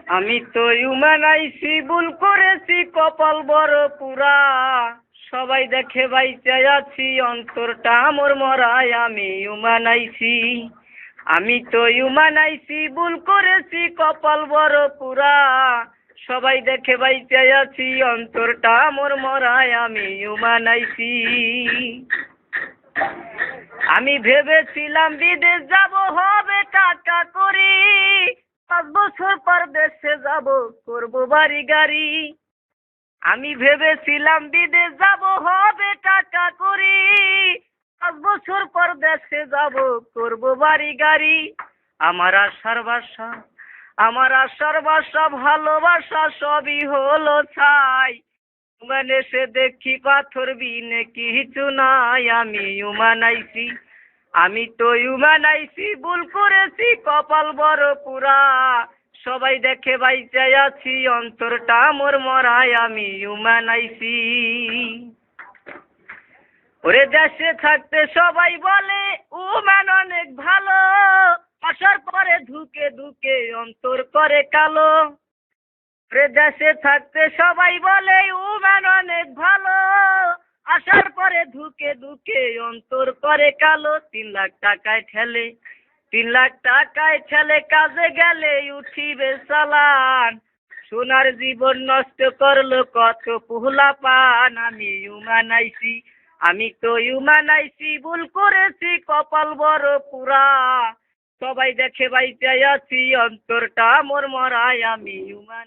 আমি তো ইউম্যান আইছি, ভুল করেছি কপাল বড় পুরা। সবাই দেখে বাইচে আছি, অন্তরটা মোর মরায়। আমি ইউম্যান আইছি, আমি তো ইউম্যান আইছি, ভুল করেছি কপাল বড় পুরা। সবাই দেখে বাইচে আছি, অন্তরটা মোর মরায়। আমি ইউম্যান আইছি। আমি ভেবেছিলাম বিদেশ যাব, হবে টাকা করি। 5 বছর পর দেশে যাব, করব বাড়ি গাড়ি। আমি ভেবেছিলাম বিদেশ যাব, হবে টাকা করি। 5 বছর পর দেশে যাব, করব বাড়ি গাড়ি। আমার আশার বাসা, আমার আশার বাসা, ভালোবাসা সবই হলো ছাই। ইউম্যান এসে দেখি পাথর বিনে কিছু নাই। আমি ইউম্যান আইছি, আমি তো ইউম্যান আইছি, ভুল করেছি কপাল বড় পুরা। সবাই দেখে বাইচে আছি, অন্তরটা মোর মরায়। আমি ইউম্যান আইছি। ওরে দেশে থাকতে সবাই বলে উম্যান অনেক ভালো, আসার পরে ধুকে ধুকে অন্তর করে কালো। দেশে থাকতে সবাই বলে উম্যান অনেক ভালো, আসার পরে ধুকে ধুকে অন্তর করে কালো। 3 লাখ টাকায় ঠেলে, 3 লাখ টাকায় ঠেলে, কাজে গেলে উঠিবে চালান। সোনার জীবন নষ্ট করলো কত পুহলা পান। আমি ইউম্যান আইছি, আমি তো ইউম্যান আইছি, ভুল করেছি কপাল বড় পুরা। সবাই দেখে বাইচে আছি, অন্তরটা মোর মরায়। আমি ইউম্যান।